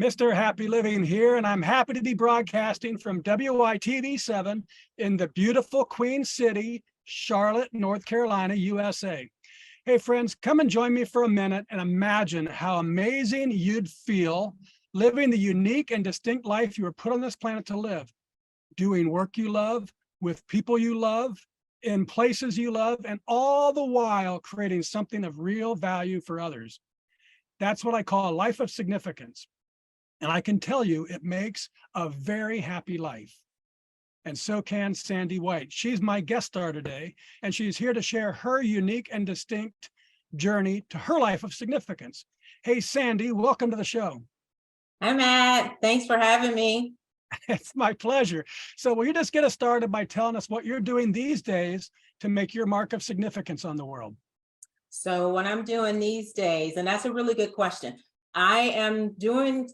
Mr. Happy Living here, and I'm happy to be broadcasting from WITV7 in the beautiful Queen City, Charlotte, North Carolina, USA. Hey friends, come and join me for a minute and imagine how amazing you'd feel living the unique and distinct life you were put on this planet to live, doing work you love, with people you love, in places you love, and all the while creating something of real value for others. That's what I call a life of significance. And I can tell you, it makes a very happy life. And so can Sandy White. She's my guest star today, and she's here to share her unique and distinct journey to her life of significance. Hey, Sandy, welcome to the show. Hi, Matt. Thanks for having me. It's my pleasure. So will you just get us started by telling us what you're doing these days to make your mark of significance on the world? So what I'm doing these days, and that's a really good question. I am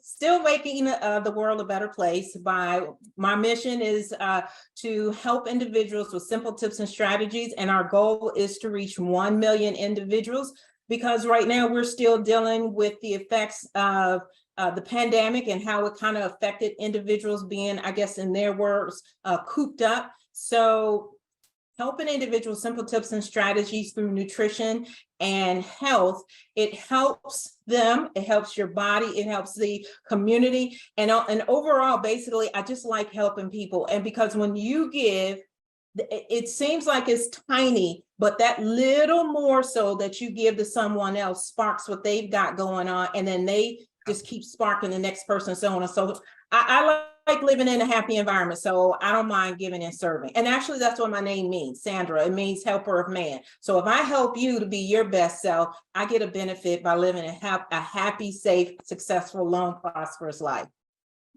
still making the world a better place my mission is to help individuals with simple tips and strategies. And our goal is to reach 1 million individuals, because right now we're still dealing with the effects of the pandemic and how it kind of affected individuals being, I guess, in their words, cooped up. So helping individuals, simple tips and strategies through nutrition and health, it helps them, it helps your body, it helps the community. And overall, basically, I just like helping people. And because when you give, it seems like it's tiny, but that little more so that you give to someone else sparks what they've got going on. And then they just keep sparking the next person, so on and so forth. I like living in a happy environment, so I don't mind giving and serving. And actually, that's what my name means, Sandra. It means helper of man. So if I help you to be your best self, I get a benefit by living a happy, safe, successful, long, prosperous life.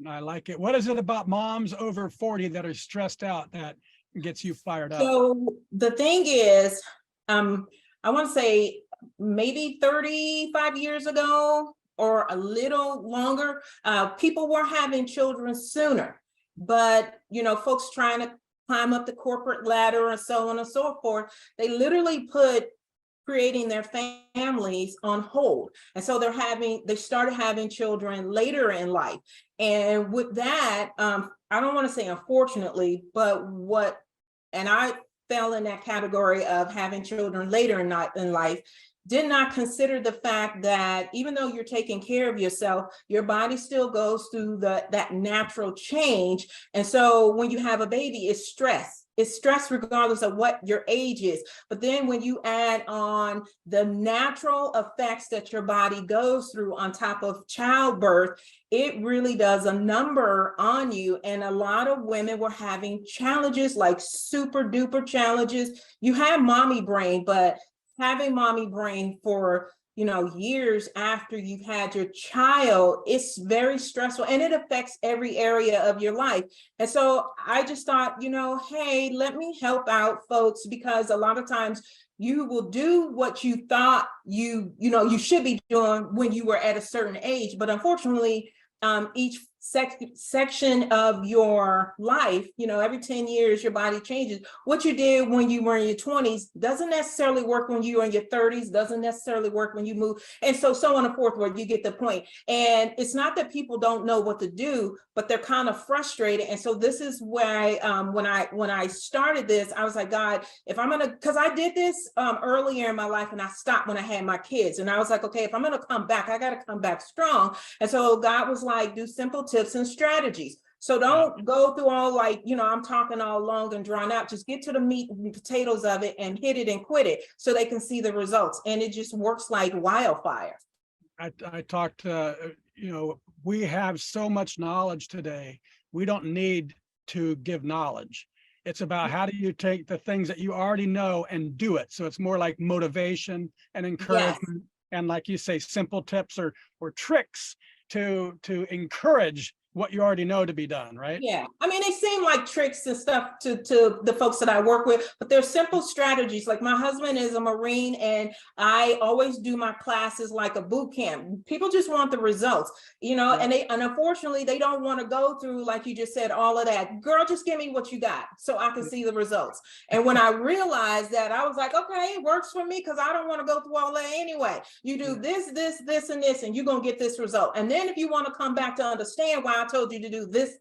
I like it. What is it about moms over 40 that are stressed out that gets you fired up? So the thing is, I want to say maybe 35 years ago, or a little longer, people were having children sooner, but folks trying to climb up the corporate ladder and so on and so forth, they literally put creating their families on hold. And so they started having children later in life. And with that, I don't want to say unfortunately, but and I fell in that category of having children later in life, did not consider the fact that even though you're taking care of yourself, your body still goes through that natural change. And so when you have a baby, it's stress. It's stress regardless of what your age is. But then when you add on the natural effects that your body goes through on top of childbirth, it really does a number on you. And a lot of women were having challenges, like super duper challenges. You have mommy brain, but having mommy brain for years after you've had your child, it's very stressful, and it affects every area of your life. And so I just thought, hey, let me help out folks, because a lot of times you will do what you thought you should be doing when you were at a certain age, but unfortunately each section of your life, every 10 years, your body changes. What you did when you were in your 20s doesn't necessarily work when you were in your 30s, doesn't necessarily work when you move. And so on and forth, where you get the point. And it's not that people don't know what to do, but they're kind of frustrated. And so this is why when I started this, I was like, God, if I'm gonna, because I did this earlier in my life and I stopped when I had my kids. And I was like, okay, if I'm gonna come back, I gotta come back strong. And so God was like, do simple tips and strategies. So don't go through all I'm talking all long and drawn out. Just get to the meat and potatoes of it and hit it and quit it so they can see the results. And it just works like wildfire. I talked, we have so much knowledge today. We don't need to give knowledge. It's about how do you take the things that you already know and do it. So it's more like motivation and encouragement. Yes. And like you say, simple tips or tricks to encourage what you already know to be done, right? Yeah, I mean, they seem like tricks and stuff to the folks that I work with, but they're simple strategies. Like my husband is a Marine, and I always do my classes like a boot camp. People just want the results, you know, Yeah. and unfortunately they don't want to go through, like you just said, all of that. Girl, just give me what you got so I can see the results. And when I realized that, I was like, okay, it works for me because I don't want to go through all that anyway. You do this, and this, and you're gonna get this result. And then if you want to come back to understand why I told you to do this,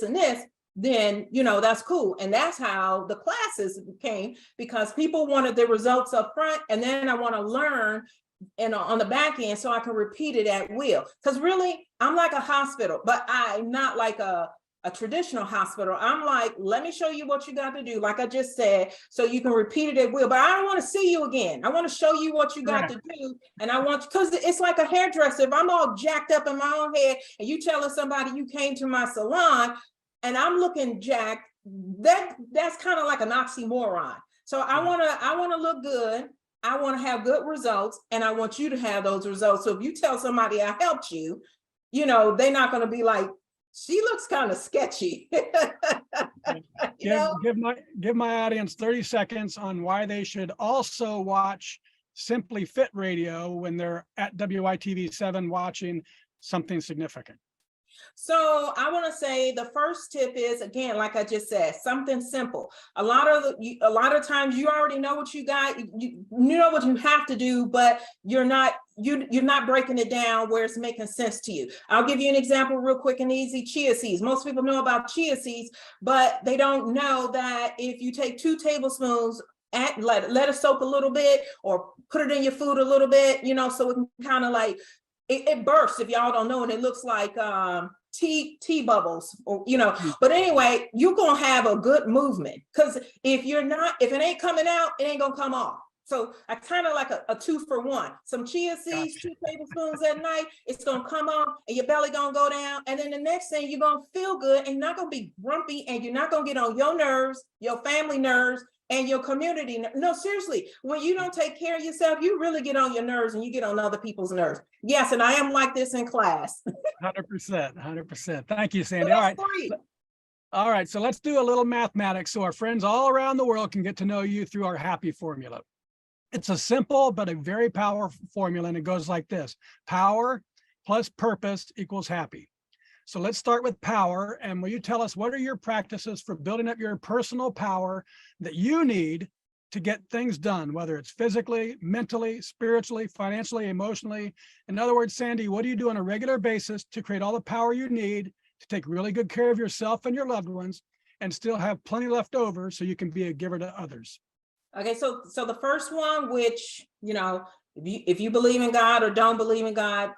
and this, then you know that's cool. And that's how the classes came, because people wanted the results up front, and then I want to learn and on the back end so I can repeat it at will. Because really, I'm like a hospital, but I'm not like a traditional hospital. I'm like, let me show you what you got to do, like I just said, so you can repeat it at will. But I don't want to see you again. I want to show you what you got to do. And I want, because it's like a hairdresser. If I'm all jacked up in my own head and you telling somebody you came to my salon and I'm looking jacked, that's kind of like an oxymoron. So I want to look good. I want to have good results, and I want you to have those results. So if you tell somebody I helped you, you know, they're not going to be like, she looks kind of sketchy. Give my audience 30 seconds on why they should also watch Simply Fit Radio when they're at WITV7 watching something significant. So I want to say the first tip is, again, like I just said, something simple. A lot of times you already know what you got, you know what you have to do, but you're not breaking it down where it's making sense to you. I'll give you an example real quick and easy. Chia seeds. Most people know about chia seeds, but they don't know that if you take 2 tablespoons, let it soak a little bit, or put it in your food a little bit, you know, so it can kind of like, it bursts, if y'all don't know, and it looks like tea bubbles, or you know. But anyway, you're gonna have a good movement, because if it ain't coming out, it ain't gonna come off. So I kind of like a 2 for 1. Some chia seeds, 2 tablespoons at night, it's gonna come off and your belly gonna go down. And then the next thing, you're gonna feel good and you're not gonna be grumpy, and you're not gonna get on your nerves, your family nerves, and your community. No, seriously, when you don't take care of yourself, you really get on your nerves, and you get on other people's nerves. Yes, and I am like this in class. 100%. Thank you, Sandy. So All right. free. All right. So let's do a little mathematics so our friends all around the world can get to know you through our happy formula. It's a simple but a very powerful formula, and it goes like this: power plus purpose equals happy. So let's start with power. And will you tell us, what are your practices for building up your personal power that you need to get things done, whether it's physically, mentally, spiritually, financially, emotionally? In other words, Sandy, what do you do on a regular basis to create all the power you need to take really good care of yourself and your loved ones, and still have plenty left over so you can be a giver to others? Okay, so the first one, which, you know, if you believe in God or don't believe in God,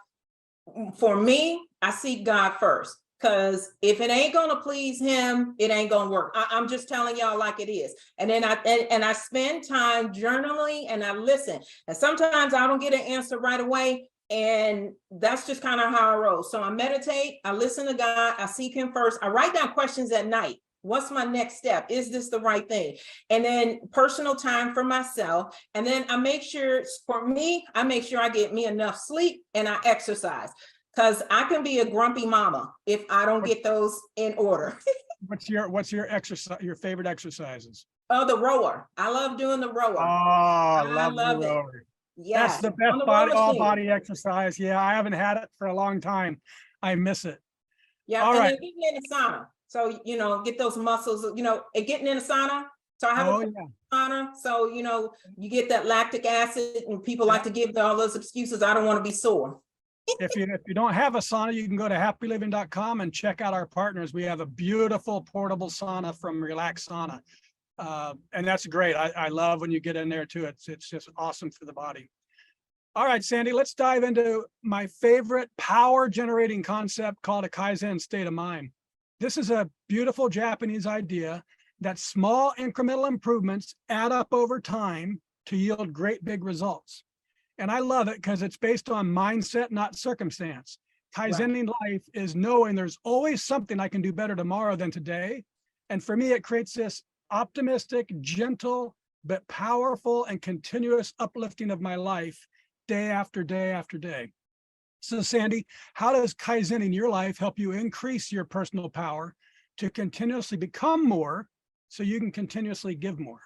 for me, I seek God first, because if it ain't gonna please him, it ain't gonna work. I'm just telling y'all like it is. And then I spend time journaling, and I listen. And sometimes I don't get an answer right away, and that's just kind of how I roll. So I meditate, I listen to God, I seek him first. I write down questions at night. What's my next step? Is this the right thing? And then personal time for myself. And then I make sure, for me, I make sure I get me enough sleep, and I exercise, because I can be a grumpy mama if I don't get those in order. What's your exercise, your favorite exercises? Oh, the rower. I love doing the rower. Oh, I love love the rower. Yes. That's the best all body exercise. Yeah, I haven't had it for a long time. I miss it. Yeah, all and right. then getting in the sauna. So, you know, get those muscles, you know, and getting in the sauna. So I have a sauna. So, you know, you get that lactic acid, and people like to give all those excuses. I don't want to be sore. If you don't have a sauna, you can go to happyliving.com and check out our partners. We have a beautiful portable sauna from Relax Sauna. And that's great. I love when you get in there too. It's just awesome for the body. All right, Sandy, let's dive into my favorite power generating concept called a Kaizen state of mind. This is a beautiful Japanese idea that small incremental improvements add up over time to yield great big results. And I love it because it's based on mindset, not circumstance. Kaizening life is knowing there's always something I can do better tomorrow than today. And for me, it creates this optimistic, gentle, but powerful and continuous uplifting of my life day after day after day. So Sandy, how does Kaizen in your life help you increase your personal power to continuously become more so you can continuously give more?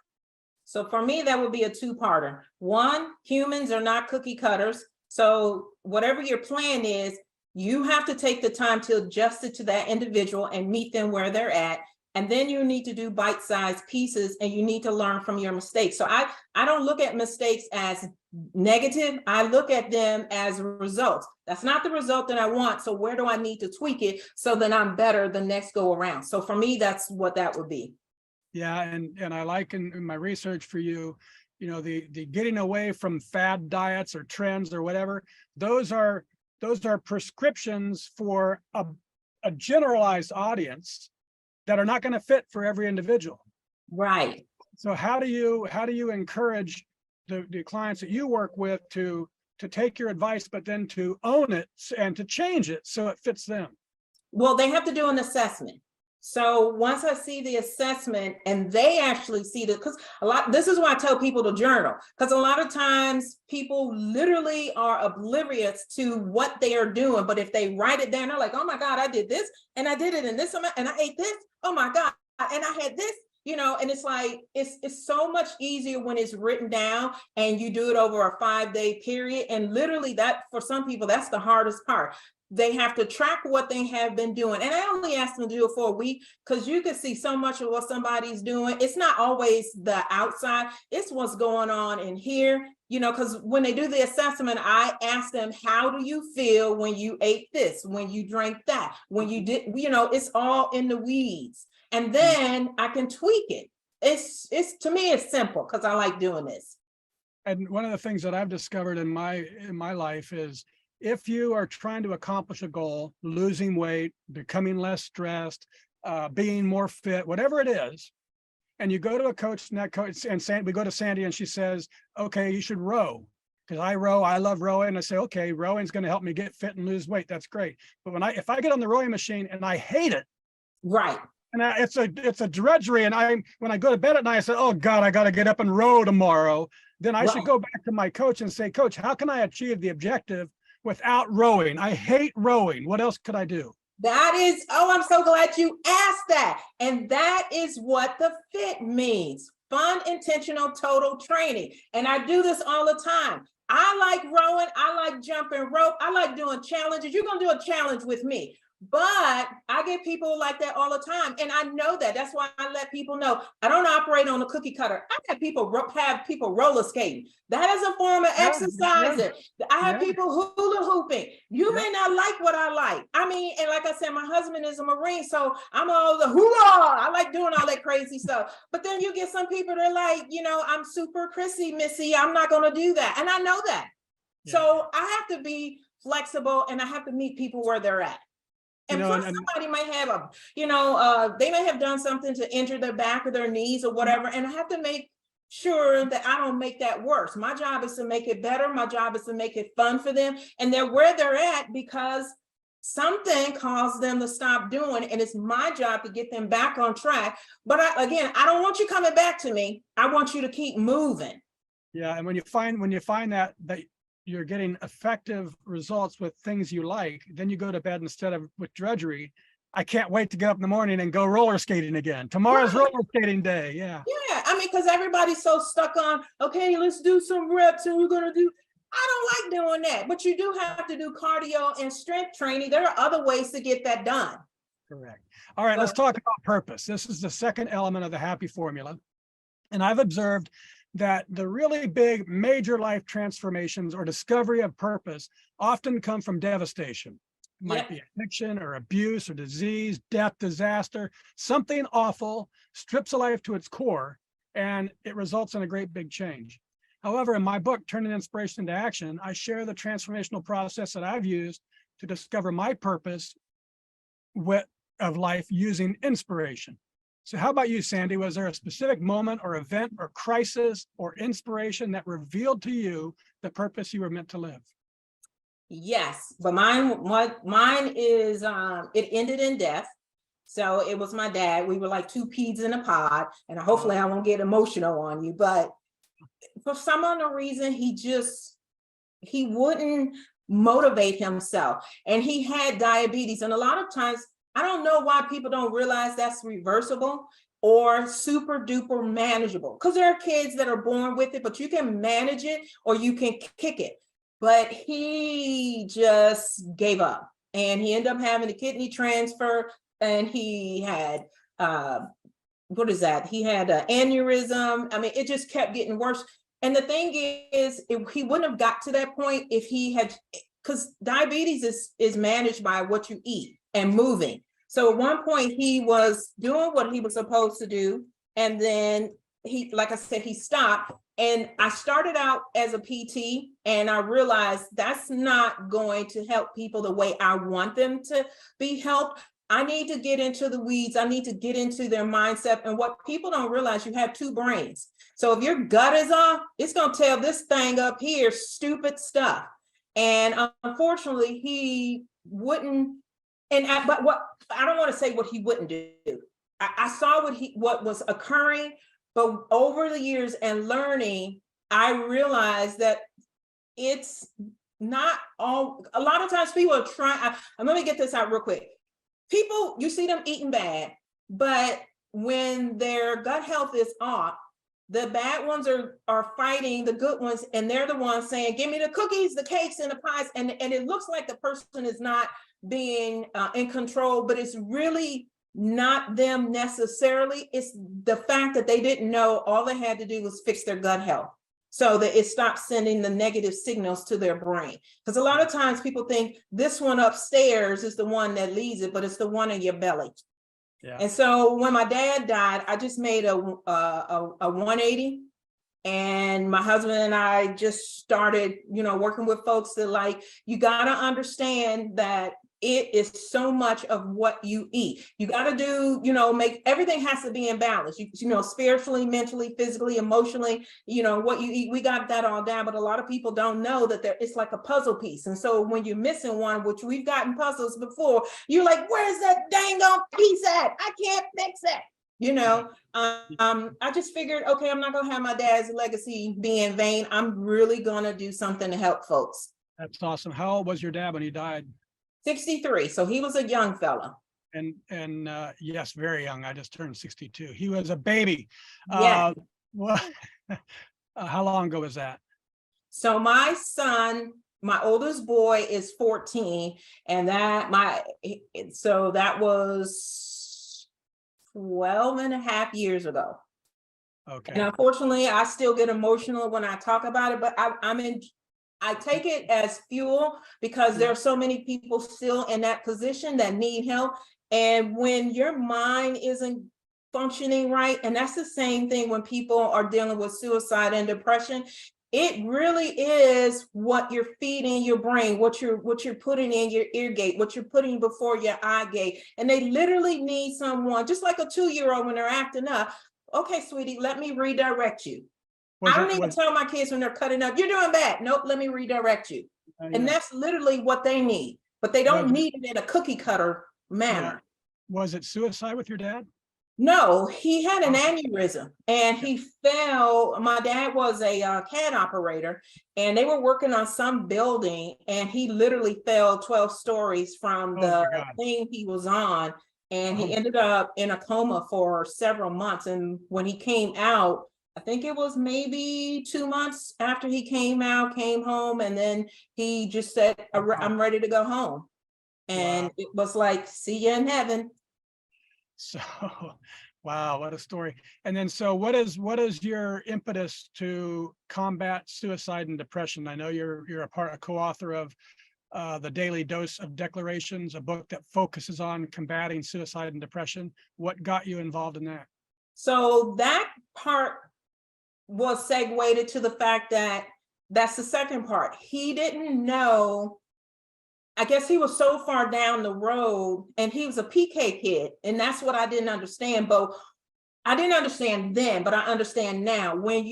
So for me, that would be a two-parter. One, humans are not cookie cutters. So whatever your plan is, you have to take the time to adjust it to that individual and meet them where they're at. And then you need to do bite-sized pieces, and you need to learn from your mistakes. So I don't look at mistakes as negative. I look at them as results. That's not the result that I want. So where do I need to tweak it so that I'm better the next go around? So for me, that's what that would be. Yeah, and I like in my research for you, the getting away from fad diets or trends or whatever, those are prescriptions for a generalized audience that are not going to fit for every individual. Right. So how do you encourage the clients that you work with to take your advice, but then to own it and to change it so it fits them? Well, they have to do an assessment. So once I see the assessment and they actually see that, because this is why I tell people to journal, because a lot of times people literally are oblivious to what they are doing. But if they write it down, they're like, oh my God, I did this and I did it in this amount and I ate this. Oh my God. And I had this, and it's like, it's so much easier when it's written down and you do it over a 5-day period. And literally that, for some people, that's the hardest part. They have to track what they have been doing. And I only ask them to do it for a week because you can see so much of what somebody's doing. It's not always the outside, it's what's going on in here, because when they do the assessment, I ask them, how do you feel when you ate this, when you drank that, when you did, it's all in the weeds. And then I can tweak it. It's to me, it's simple because I like doing this. And one of the things that I've discovered in my life is, if you are trying to accomplish a goal, losing weight, becoming less stressed, being more fit, whatever it is, and you go to a coach, and we go to Sandy and she says, okay, you should row. Because I row, I love rowing. And I say, okay, rowing's going to help me get fit and lose weight. That's great. But if I get on the rowing machine and I hate it, right. And it's a drudgery. And when I go to bed at night, I say, oh God, I got to get up and row tomorrow. Then I should go back to my coach and say, coach, how can I achieve the objective without rowing? I hate rowing. What else could I do? I'm so glad you asked that. And that is what the FIT means. Fun, intentional, total training. And I do this all the time. I like rowing. I like jumping rope. I like doing challenges. You're going to do a challenge with me. But I get people like that all the time. And I know that. That's why I let people know I don't operate on a cookie cutter. I have people roller skating. That is a form of exercising. I have people hula hooping. You may not like what I like. I mean, and like I said, my husband is a Marine, so I'm all the hula. I like doing all that crazy stuff. But then you get some people that are like, I'm super Chrissy, Missy. I'm not going to do that. And I know that. Yeah. So I have to be flexible and I have to meet people where they're at. And plus somebody might have they may have done something to injure their back or their knees or whatever. And I have to make sure that I don't make that worse. My job is to make it better. My job is to make it fun for them. And they're where they're at because something caused them to stop doing it. And it's my job to get them back on track. But I don't want you coming back to me. I want you to keep moving. Yeah. And when you find that you're getting effective results with things you like, then you go to bed instead of with drudgery. I can't wait to get up in the morning and go roller skating again. Tomorrow's roller skating day. Yeah. Yeah. I mean, because everybody's so stuck on, okay, let's do some reps and we're going to do. I don't like doing that, but you do have to do cardio and strength training. There are other ways to get that done. Correct. All right, let's talk about purpose. This is the second element of the happy formula. And I've observed that the really big major life transformations or discovery of purpose often come from devastation. It might be addiction or abuse or disease, death, disaster, something awful strips a life to its core, and it results in a great big change. However, in my book, Turning Inspiration into Action, I share the transformational process that I've used to discover my purpose of life using inspiration. So how about you, Sandy? Was there a specific moment or event or crisis or inspiration that revealed to you the purpose you were meant to live? Yes, but mine is, it ended in death. So it was my dad. We were like two peas in a pod, and hopefully I won't get emotional on you, but for some other reason, he wouldn't motivate himself. And he had diabetes. And a lot of times, I don't know why people don't realize that's reversible or super duper manageable, because there are kids that are born with it, but you can manage it or you can kick it. But he just gave up, and he ended up having a kidney transfer, and he had what is that? He had an aneurysm. I mean, it just kept getting worse. And the thing is, he wouldn't have got to that point if he had, because diabetes is managed by what you eat and moving. So at one point he was doing what he was supposed to do. And then he, like I said, he stopped. And I started out as a PT, and I realized that's not going to help people the way I want them to be helped. I need to get into the weeds. I need to get into their mindset. And what people don't realize, you have two brains. So if your gut is off, it's going to tell this thing up here stupid stuff. And unfortunately, he wouldn't. But what I don't want to say what he wouldn't do. I saw what was occurring, but over the years and learning, I realized that it's not all. A lot of times people are trying. Let me get this out real quick. People, you see them eating bad, but when their gut health is off, the bad ones are fighting the good ones, and they're the ones saying, give me the cookies, the cakes, and the pies. And it looks like the person is not being in control, but it's really not them necessarily. It's the fact that they didn't know all they had to do was fix their gut health, so that it stops sending the negative signals to their brain. Because a lot of times people think this one upstairs is the one that leads it, but it's the one in your belly. Yeah. And so when my dad died, I just made a 180, and my husband and I just started, working with folks that, like, you got to understand that it is so much of what you eat. You got to do, make everything has to be in balance. Spiritually, mentally, physically, emotionally, what you eat, we got that all down. But a lot of people don't know that it's like a puzzle piece. And so when you're missing one, which we've gotten puzzles before, you're like, where's that dang on piece at? I can't fix it. I just figured, okay, I'm not going to have my dad's legacy be in vain. I'm really going to do something to help folks. That's awesome. How old was your dad when he died? 63. So he was a young fella. And yes, very young. I just turned 62. He was a baby. Yeah. How long ago was that? So my son, my oldest boy, is 14, and that was 12 and a half years ago. Okay. And unfortunately, I still get emotional when I talk about it, but I take it as fuel, because there are so many people still in that position that need help. And when your mind isn't functioning right, and that's the same thing when people are dealing with suicide and depression, it really is what you're feeding your brain, what you're putting in your ear gate, what you're putting before your eye gate. And they literally need someone, just like a 2-year-old when they're acting up. Okay, sweetie, let me redirect you. I don't even tell my kids when they're cutting up, you're doing bad. Nope, let me redirect you. And that's literally what they need, but they don't need it in a cookie cutter manner. Was it suicide with your dad? No, he had an aneurysm, and he fell. My dad was a CAD operator, and they were working on some building, and he literally fell 12 stories from the thing he was on. And he ended up in a coma for several months. And when he came out, I think it was maybe 2 months after he came home, and then he just said, I'm ready to go home. And it was like, see you in heaven. So, wow, what a story. And then, so what is your impetus to combat suicide and depression? I know you're a co-author of The Daily Dose of Declarations, a book that focuses on combating suicide and depression. What got you involved in that? So that part was segued to the fact that that's the second part. He didn't know, I guess he was so far down the road, and he was a PK kid, and that's what I didn't understand. But I didn't understand then, but I understand now. When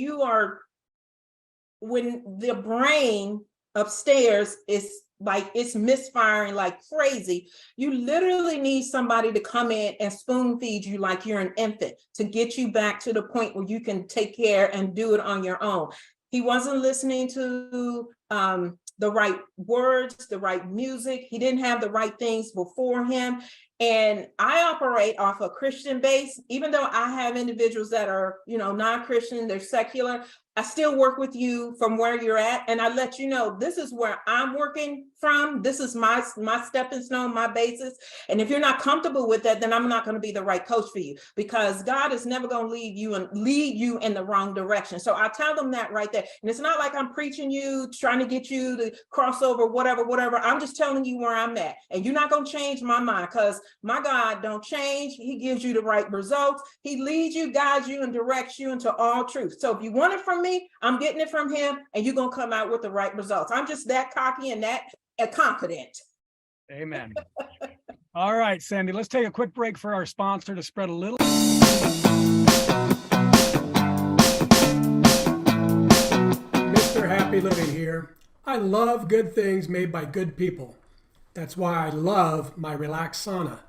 the brain upstairs is like, it's misfiring like crazy, you literally need somebody to come in and spoon feed you like you're an infant to get you back to the point where you can take care and do it on your own. He wasn't listening to the right words, the right music. He didn't have the right things before him. And I operate off a Christian base, even though I have individuals that are, non-Christian, they're secular. I still work with you from where you're at, and I let you know this is where I'm working from. This is my stepping stone, my basis. And if you're not comfortable with that, then I'm not going to be the right coach for you, because God is never going to lead you in the wrong direction. So I tell them that right there. And it's not like I'm preaching you, trying to get you to cross over, whatever. I'm just telling you where I'm at, and you're not going to change my mind, because my God don't change. He gives you the right results. He leads you, guides you, and directs you into all truth. So if you want it from me, I'm getting it from him, and you're going to come out with the right results. I'm just that cocky and that confident. Amen. All right, Sandy, let's take a quick break for our sponsor to spread a little. Mr. Happy Living here. I love good things made by good people. That's why I love my Relax Sauna.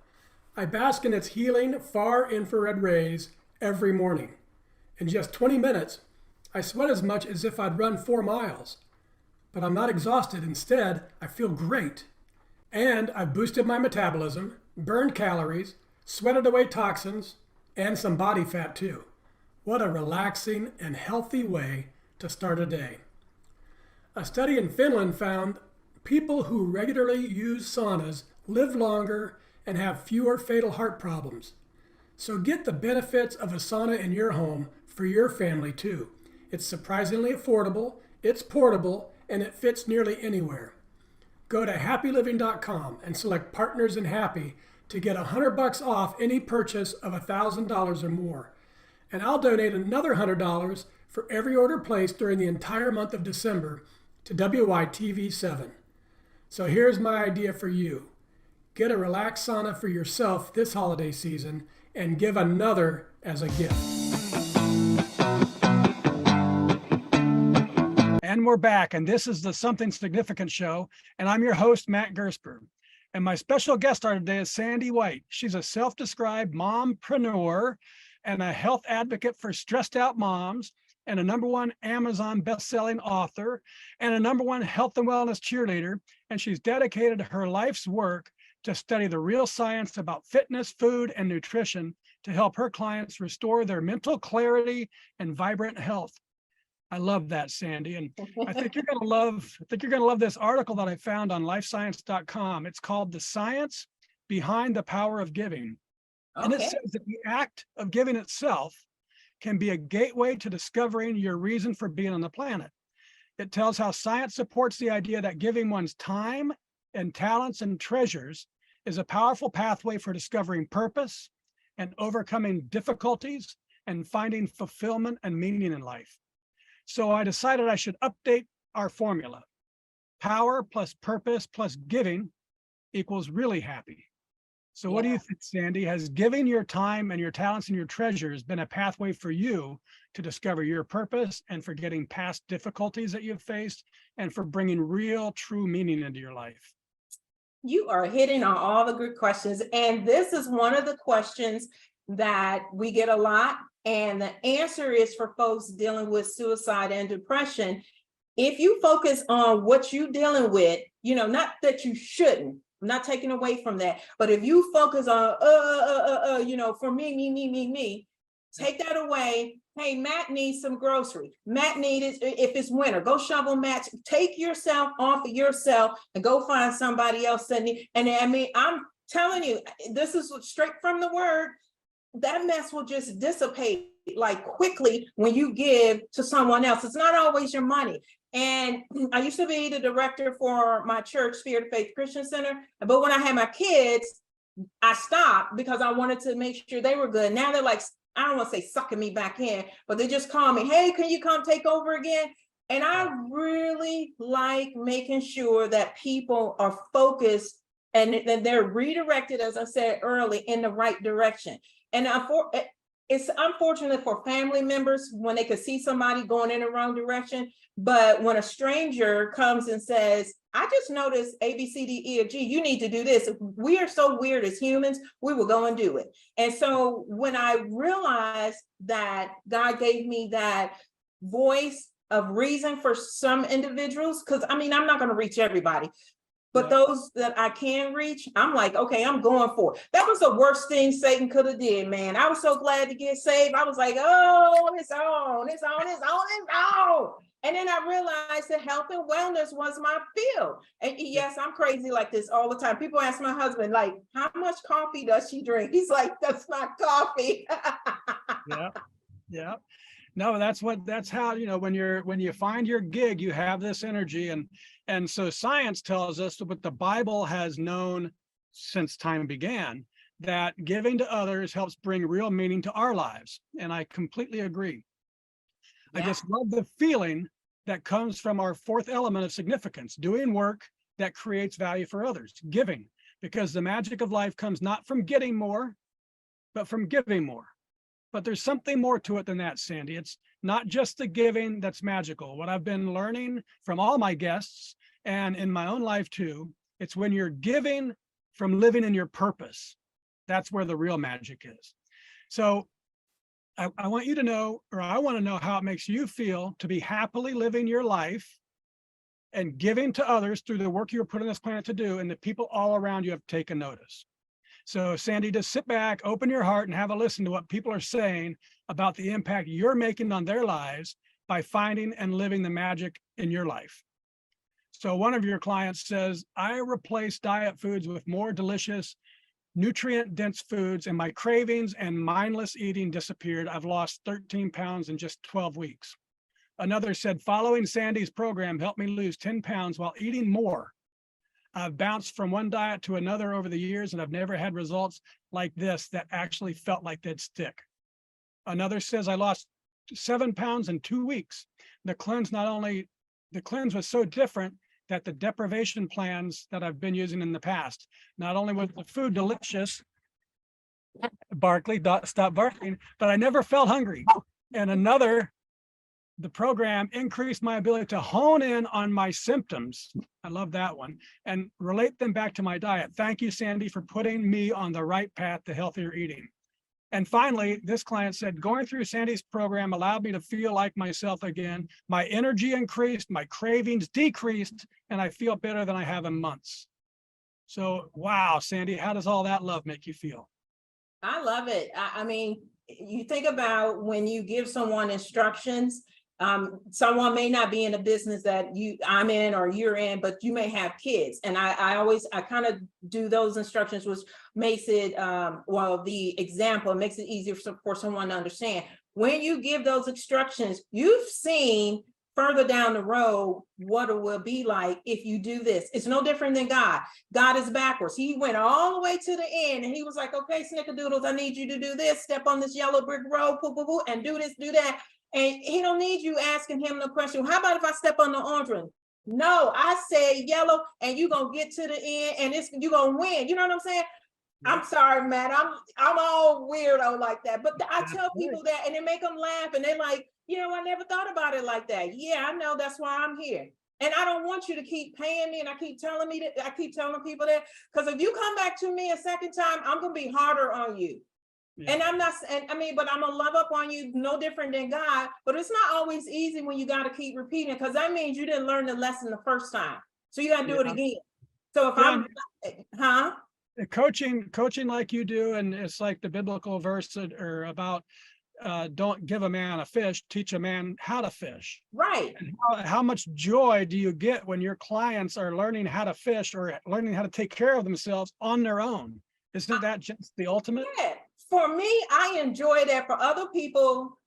I bask in its healing far infrared rays every morning. In just 20 minutes, I sweat as much as if I'd run 4 miles. But I'm not exhausted. Instead, I feel great. And I've boosted my metabolism, burned calories, sweated away toxins, and some body fat too. What a relaxing and healthy way to start a day. A study in Finland found people who regularly use saunas live longer and have fewer fatal heart problems. So get the benefits of a sauna in your home for your family too. It's surprisingly affordable, it's portable, and it fits nearly anywhere. Go to happyliving.com and select Partners in Happy to get $100 off any purchase of $1,000 or more. And I'll donate another $100 for every order placed during the entire month of December to WITV7. So here's my idea for you. Get a relaxed sauna for yourself this holiday season and give another as a gift. And we're back, and this is the Something Significant show, and I'm your host, Matt Gersper. And my special guest star today is Sandy White. She's a self-described mompreneur and a health advocate for stressed out moms, and a #1 Amazon best-selling author, and a #1 health and wellness cheerleader. And she's dedicated her life's work to study the real science about fitness, food, and nutrition to help her clients restore their mental clarity and vibrant health. I love that, Sandy. And I think you're going to love this article that I found on lifescience.com. It's called The Science Behind the Power of Giving. Okay. And it says that the act of giving itself can be a gateway to discovering your reason for being on the planet. It tells how science supports the idea that giving one's time and talents and treasures is a powerful pathway for discovering purpose and overcoming difficulties and finding fulfillment and meaning in life. So I decided I should update our formula. Power plus purpose plus giving equals really happy. So what do you think, Sandy? Has giving your time and your talents and your treasures been a pathway for you to discover your purpose and for getting past difficulties that you've faced and for bringing real, true meaning into your life? You are hitting on all the good questions. And this is one of the questions that we get a lot. And the answer is for folks dealing with suicide and depression. If you focus on what you're dealing with, not that you shouldn't, I'm not taking away from that, but if you focus on, for me, take that away. Hey, Matt needs some groceries. Matt needs, if it's winter, go shovel Matt. Take yourself off of yourself and go find somebody else that needs. And I'm telling you, this is straight from the word. That mess will just dissipate like quickly when you give to someone else. It's not always your money. And I used to be the director for my church, Spirit of Faith Christian Center. But when I had my kids, I stopped because I wanted to make sure they were good. Now they're like, I don't want to say sucking me back in, but they just call me, hey, can you come take over again? And I really like making sure that people are focused and they're redirected, as I said early, in the right direction. And it's unfortunate for family members when they could see somebody going in the wrong direction. But when a stranger comes and says, I just noticed A, B, C, D, E, or G, you need to do this. We are so weird as humans, we will go and do it. And so when I realized that God gave me that voice of reason for some individuals, because I mean, I'm not going to reach everybody. But Yeah. those that I can reach, I'm like, okay, I'm going for it. That was the worst thing Satan could have did, man. I was so glad to get saved. I was like, oh, it's on, it's on, it's on, it's on. And then I realized that health and wellness was my field. And yes, I'm crazy like this all the time. People ask my husband, like, how much coffee does she drink? He's like, that's not coffee. Yeah. Yeah. No, that's how, when you find your gig, you have this energy. And so science tells us what the Bible has known since time began, that giving to others helps bring real meaning to our lives. And I completely agree. I Yeah. just love the feeling that comes from our fourth element of significance, doing work that creates value for others, giving, because the magic of life comes not from getting more, but from giving more. But there's something more to it than that, Sandy. It's not just the giving that's magical. What I've been learning from all my guests and in my own life too, it's when you're giving from living in your purpose. That's where the real magic is. So I want you to know, or I want to know how it makes you feel to be happily living your life and giving to others through the work you're put on this planet to do, and the people all around you have taken notice. So Sandy, just sit back, open your heart, and have a listen to what people are saying about the impact you're making on their lives by finding and living the magic in your life. So one of your clients says, I replace diet foods with more delicious, nutrient-dense foods, and my cravings and mindless eating disappeared. I've lost 13 pounds in just 12 weeks. Another said, following Sandy's program helped me lose 10 pounds while eating more. I've bounced from one diet to another over the years, and I've never had results like this that actually felt like they'd stick. Another says, I lost 7 pounds in 2 weeks. The cleanse was so different that the deprivation plans that I've been using in the past, not only was the food delicious, Barkley, stop barking, but I never felt hungry. And another, the program increased my ability to hone in on my symptoms. I love that one, and relate them back to my diet. Thank you, Sandy, for putting me on the right path to healthier eating. And finally, this client said, going through Sandy's program allowed me to feel like myself again. My energy increased, my cravings decreased, and I feel better than I have in months. So, wow, Sandy, how does all that love make you feel? I love it. I mean, you think about when you give someone instructions, someone may not be in a business that I'm in or you're in, but you may have kids. And I kind of do those instructions, which makes it, the example makes it easier for someone to understand. When you give those instructions, you've seen further down the road what it will be like if you do this. It's no different than God. God is backwards. He went all the way to the end and he was like, okay, snickerdoodles, I need you to do this, step on this yellow brick road, and do this, do that. And he don't need you asking him the question, how about if I step on the orange one? No, I say yellow and you're going to get to the end and you're going to win. You know what I'm saying? Yeah. I'm sorry, Matt. I'm all weirdo like that. But I tell people that and they make them laugh and they're like, I never thought about it like that. Yeah, I know. That's why I'm here. And I don't want you to keep paying me. And I keep telling people that, because if you come back to me a second time, I'm going to be harder on you. Yeah. And but I'm gonna love up on you, no different than God. But it's not always easy when you got to keep repeating, because that means you didn't learn the lesson the first time. So you got to do it again. So if coaching like you do, and it's like the biblical verse or about don't give a man a fish, teach a man how to fish. Right. And how much joy do you get when your clients are learning how to fish or learning how to take care of themselves on their own? Isn't that just the ultimate? Yeah. For me, I enjoy that. For other people,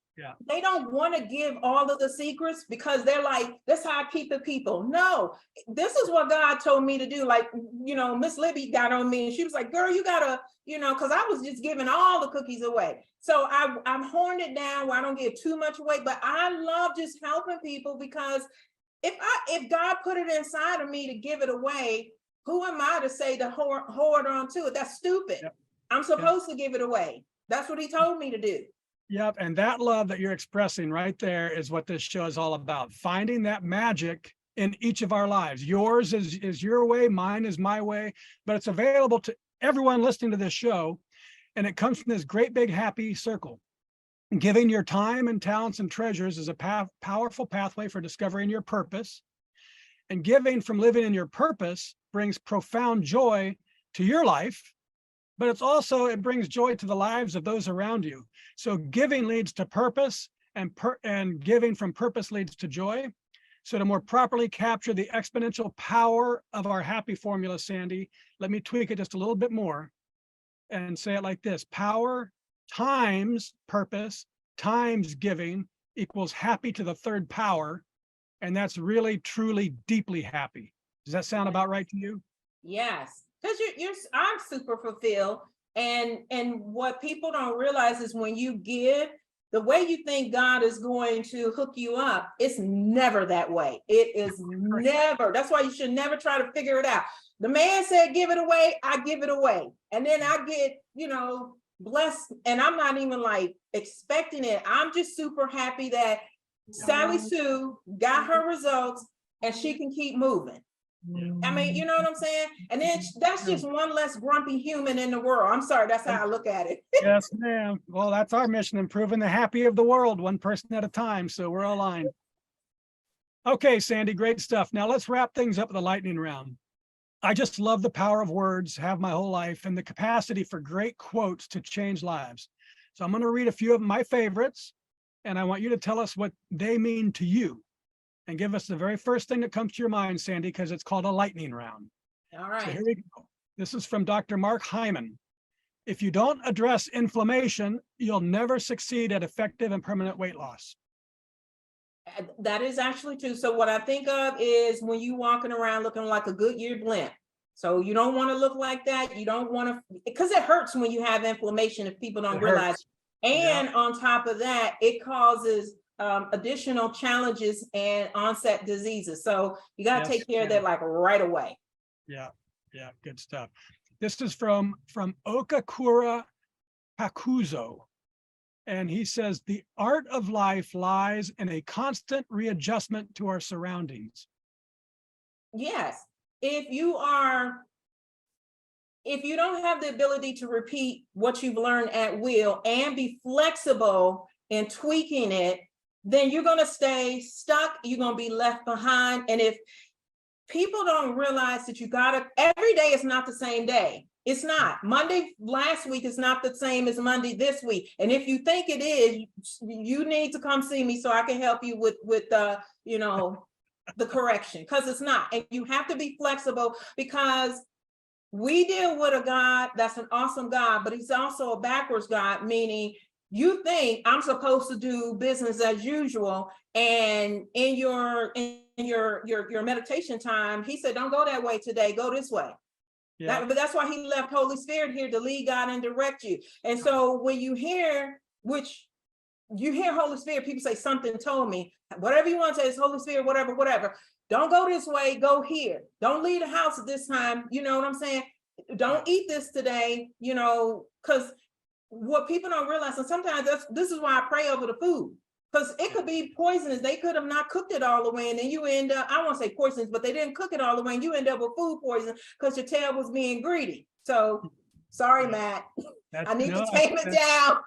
they don't want to give all of the secrets because they're like, that's how I keep the people. No, this is what God told me to do. Like, Miss Libby got on me and she was like, girl, you gotta, because I was just giving all the cookies away. So I'm horned it down where I don't give too much away, but I love just helping people, because if God put it inside of me to give it away, who am I to say to hoard on to it? That's stupid. Yep. I'm supposed to give it away. That's what he told me to do. Yep. And that love that you're expressing right there is what this show is all about. Finding that magic in each of our lives. Yours is your way, mine is my way, but it's available to everyone listening to this show. And it comes from this great big happy circle. Giving your time and talents and treasures is a powerful pathway for discovering your purpose. And giving from living in your purpose brings profound joy to your life, but it brings joy to the lives of those around you. So giving leads to purpose, and giving from purpose leads to joy. So to more properly capture the exponential power of our happy formula, Sandy, let me tweak it just a little bit more and say it like this: power times purpose times giving equals happy to the third power. And that's really, truly, deeply happy. Does that sound about right to you? Yes, because I'm super fulfilled. And what people don't realize is when you give, the way you think God is going to hook you up, it's never that way. It is never. That's why you should never try to figure it out. The man said, give it away, I give it away. And then I get, blessed. And I'm not even like expecting it. I'm just super happy that Sally Sue got her results and she can keep moving. I mean, you know what I'm saying? And then that's just one less grumpy human in the world. I'm sorry, that's how I look at it. Yes, ma'am. Well, that's our mission, improving the happy of the world, one person at a time. So we're aligned. Okay, Sandy, great stuff. Now let's wrap things up with a lightning round. I just love the power of words, have my whole life, and the capacity for great quotes to change lives. So I'm going to read a few of my favorites, and I want you to tell us what they mean to you. And give us the very first thing that comes to your mind, Sandy, because it's called a lightning round. All right. So here we go. This is from Dr. Mark Hyman. If you don't address inflammation, you'll never succeed at effective and permanent weight loss. That is actually true. So what I think of is when you walking around looking like a Goodyear blimp. So you don't want to look like that. You don't want to, because it hurts when you have inflammation if people don't realize. And on top of that, it causes additional challenges and onset diseases. So you got to take care of that like right away. Yeah, good stuff. This is from Okakura Pakuzo. And he says, the art of life lies in a constant readjustment to our surroundings. Yes. If you don't have the ability to repeat what you've learned at will and be flexible in tweaking it, then you're going to stay stuck. You're going to be left behind. And if people don't realize that every day is not the same day. It's not. Monday last week is not the same as Monday this week. And if you think it is, you need to come see me so I can help you with the correction, because it's not. And you have to be flexible, because we deal with a God that's an awesome God, but he's also a backwards God, meaning you think I'm supposed to do business as usual. And in your meditation time, he said, don't go that way today, go this way. Yeah. But that's why he left Holy Spirit here to lead, God, and direct you. And so when you hear Holy Spirit, people say something told me, whatever you want to say is Holy Spirit, whatever. Don't go this way, go here. Don't leave the house at this time. You know what I'm saying? Don't eat this today, because what people don't realize, and sometimes this is why I pray over the food. Because it could be poisonous. They could have not cooked it all the way. And then you end up, I won't say poisonous, but they didn't cook it all the way. And you end up with food poison because your tail was being greedy. So sorry, Matt. I need to tame it down.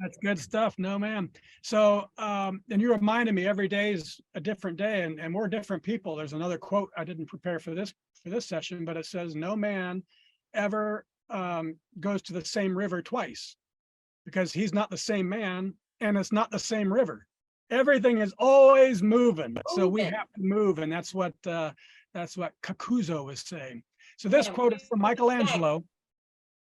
That's good stuff. No, ma'am. So, and you reminded me every day is a different day, and we're different people. There's another quote I didn't prepare for this session, but it says, no man ever goes to the same river twice, because he's not the same man and it's not the same river. Everything is always moving. So we have to move. And that's what Kakuzo was saying. So this quote is from Michelangelo.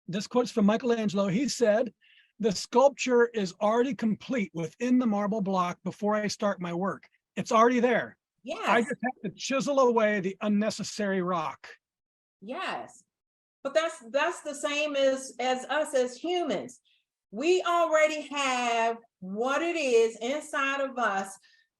This quote's from Michelangelo. He said, the sculpture is already complete within the marble block before I start my work. It's already there. Yes. I just have to chisel away the unnecessary rock. Yes. But that's the same as us as humans. We already have what it is inside of us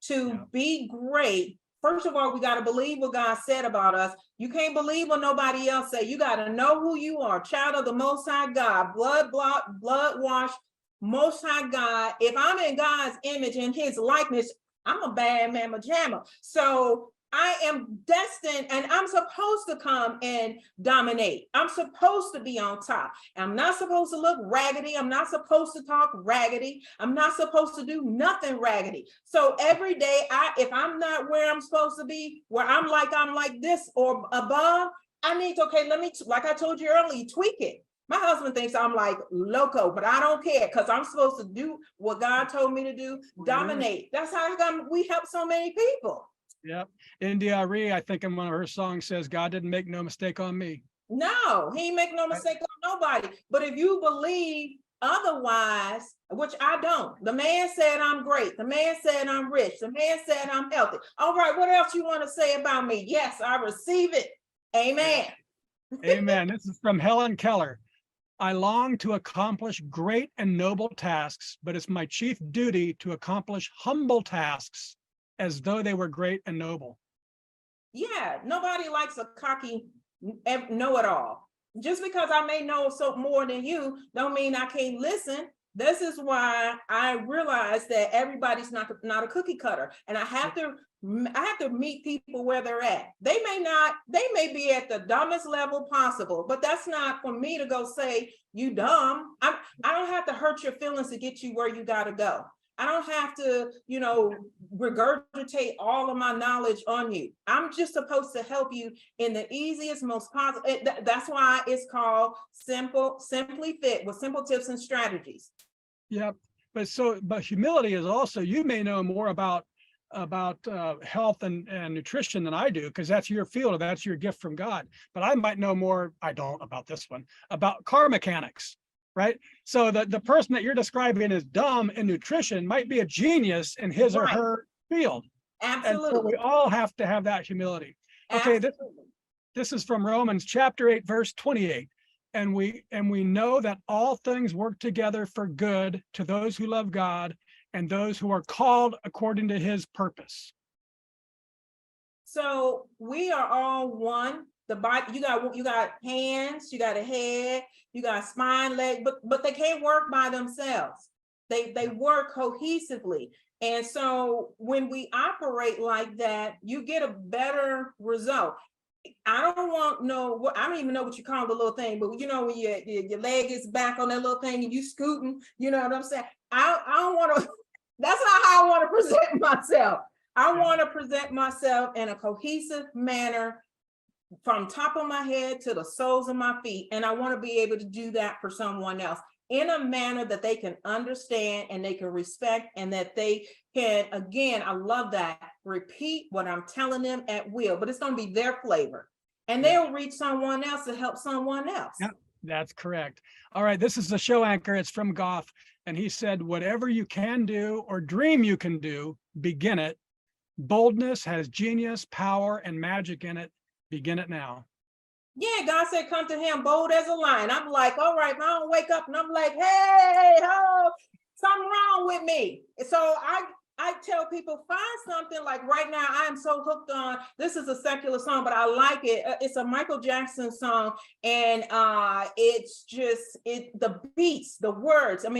to be great. First of all, we got to believe what God said about us. You can't believe what nobody else say. You got to know who you are, child of the Most High God, blood washed, Most High God. If I'm in God's image and his likeness, I'm a bad mamma jamma. So I am destined and I'm supposed to come and dominate. I'm supposed to be on top. I'm not supposed to look raggedy. I'm not supposed to talk raggedy. I'm not supposed to do nothing raggedy. So every day, if I'm not where I'm supposed to be, where I'm like this or above, I need to, okay, let me, like I told you earlier, tweak it. My husband thinks I'm like loco, but I don't care because I'm supposed to do what God told me to do, dominate. That's how we help so many people. Yep. India Arie, I think in one of her songs says, God didn't make no mistake on me. No, he ain't make no mistake on nobody. But if you believe otherwise, which I don't, the man said I'm great. The man said I'm rich. The man said I'm healthy. All right, what else you want to say about me? Yes, I receive it. Amen. Amen. This is from Helen Keller. I long to accomplish great and noble tasks, but it's my chief duty to accomplish humble tasks as though they were great and noble. Yeah, nobody likes a cocky know-it-all. Just because I may know so more than you, don't mean I can't listen. This is why I realize that everybody's not a cookie cutter, and I have to meet people where they're at. They may be at the dumbest level possible, but that's not for me to go say you dumb. I don't have to hurt your feelings to get you where you got to go. I don't have to, regurgitate all of my knowledge on you. I'm just supposed to help you in the easiest, most positive. That's why it's called Simply Fit, with simple tips and strategies. Yep. But humility is also, you may know more about health and nutrition than I do, because that's your field, or that's your gift from God. But I might know more, I don't, about this one, about car mechanics. Right. So the person that you're describing as dumb in nutrition might be a genius in his or her field. Absolutely. And so we all have to have that humility. Okay, this is from Romans chapter 8, verse 28. And we know that all things work together for good to those who love God and those who are called according to his purpose. So we are all one. The body, you got hands, you got a head, you got spine, leg, but they can't work by themselves. They work cohesively. And so when we operate like that, you get a better result. I don't even know what you call the little thing, but when your leg is back on that little thing and you scooting, you know what I'm saying? I don't want to, that's not how I want to present myself. I want to present myself in a cohesive manner, from top of my head to the soles of my feet. And I want to be able to do that for someone else in a manner that they can understand and they can respect, and that they can, again, I love that, repeat what I'm telling them at will, but it's going to be their flavor, and they'll reach someone else to help someone else. Yep, that's correct. All right. This is the show anchor. It's from Goff. And he said, whatever you can do or dream you can do, begin it. Boldness has genius, power, and magic in it. Begin it now. Yeah, God said, come to him bold as a lion. I'm like, all right, I don't wake up and I'm like, hey, something wrong with me. So I tell people, find something. Like right now, I am so hooked on, this is a secular song, but I like it. It's a Michael Jackson song. And it's just, the beats, the words, I'm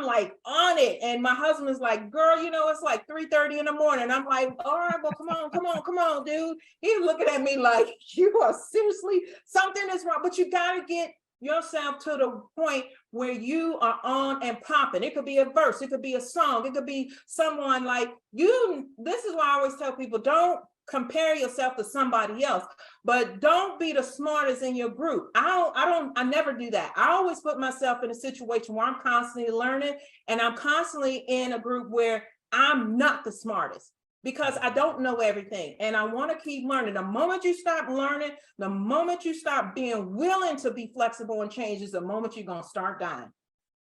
like on it. And my husband's like, girl, it's like 3:30 in the morning. I'm like, all right, well, come on, dude. He's looking at me like, you are seriously, something is wrong. But you got to get yourself to the point where you are on and popping. It could be a verse. It could be a song. It could be someone like you. This is why I always tell people, don't compare yourself to somebody else, but don't be the smartest in your group. I never do that. I always put myself in a situation where I'm constantly learning, and I'm constantly in a group where I'm not the smartest, because I don't know everything, and I want to keep learning. The moment you stop learning, the moment you stop being willing to be flexible and change, is the moment you're going to start dying.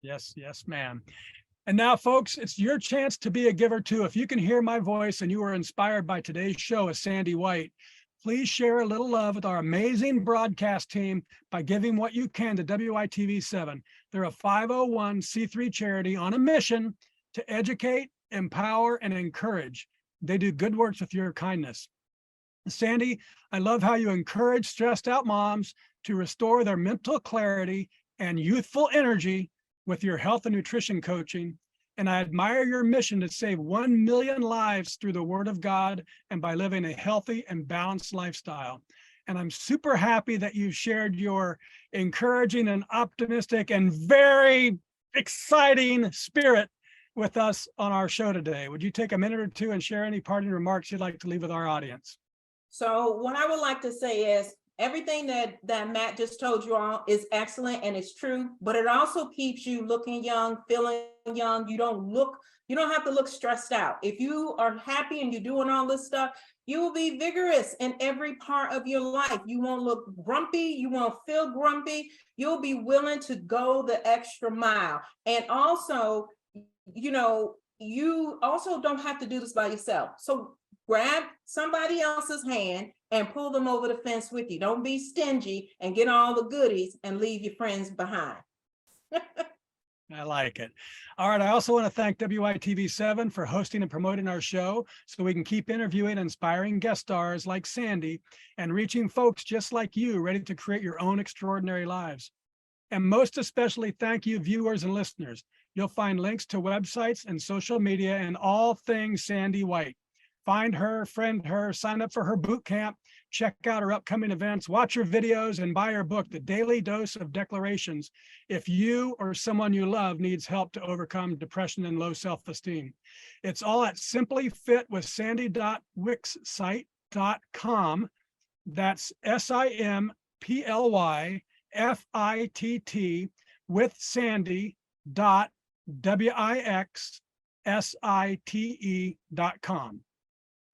Yes, ma'am. And now, folks, it's your chance to be a giver too. If you can hear my voice and you were inspired by today's show as Sandy White, please share a little love with our amazing broadcast team by giving what you can to WITV7. They're a 501c3 charity on a mission to educate, empower, and encourage. They do good works with your kindness. Sandy, I love how you encourage stressed out moms to restore their mental clarity and youthful energy with your health and nutrition coaching. And I admire your mission to save 1 million lives through the Word of God and by living a healthy and balanced lifestyle. And I'm super happy that you shared your encouraging and optimistic and very exciting spirit with us on our show today. Would you take a minute or two and share any parting remarks you'd like to leave with our audience? So what I would like to say is everything that Matt just told you all is excellent and it's true, but it also keeps you looking young, feeling young. You don't have to look stressed out. If you are happy and you're doing all this stuff, you will be vigorous in every part of your life. You won't look grumpy. You won't feel grumpy. You'll be willing to go the extra mile. And also, you also don't have to do this by yourself. So grab somebody else's hand and pull them over the fence with you. Don't be stingy and get all the goodies and leave your friends behind. I like it. All right. I also want to thank WITV7 for hosting and promoting our show so we can keep interviewing inspiring guest stars like Sandy and reaching folks just like you ready to create your own extraordinary lives. And most especially, thank you, viewers and listeners. You'll find links to websites and social media and all things Sandy White. Find her, friend her, sign up for her boot camp, check out her upcoming events, watch her videos, and buy her book, The Daily Dose of Declarations, if you or someone you love needs help to overcome depression and low self-esteem. It's all at simplyfit.wixsite.com. That's SIMPLYFITT with Sandy.wixsite.com.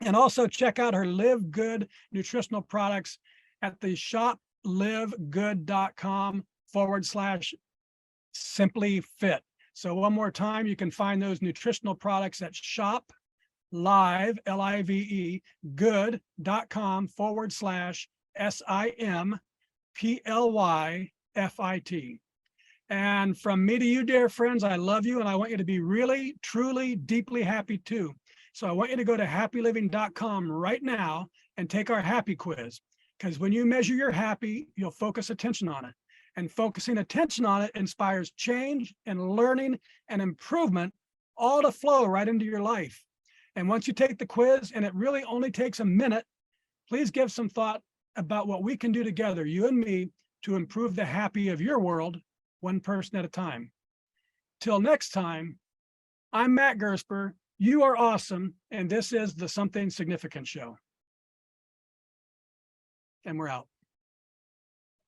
And also check out her Live Good nutritional products at the shoplivegood.com/simplyfit. So one more time, you can find those nutritional products at shoplive, L-I-V-E, good.com/SIMPLYFIT. And from me to you, dear friends, I love you and I want you to be really, truly, deeply happy too. So I want you to go to happyliving.com right now and take our happy quiz, because when you measure your happy, you'll focus attention on it. And focusing attention on it inspires change and learning and improvement, all to flow right into your life. And once you take the quiz, and it really only takes a minute, please give some thought about what we can do together, you and me, to improve the happy of your world, one person at a time. Till next time, I'm Matt Gersper. You are awesome, and this is the Something Significant Show. And we're out.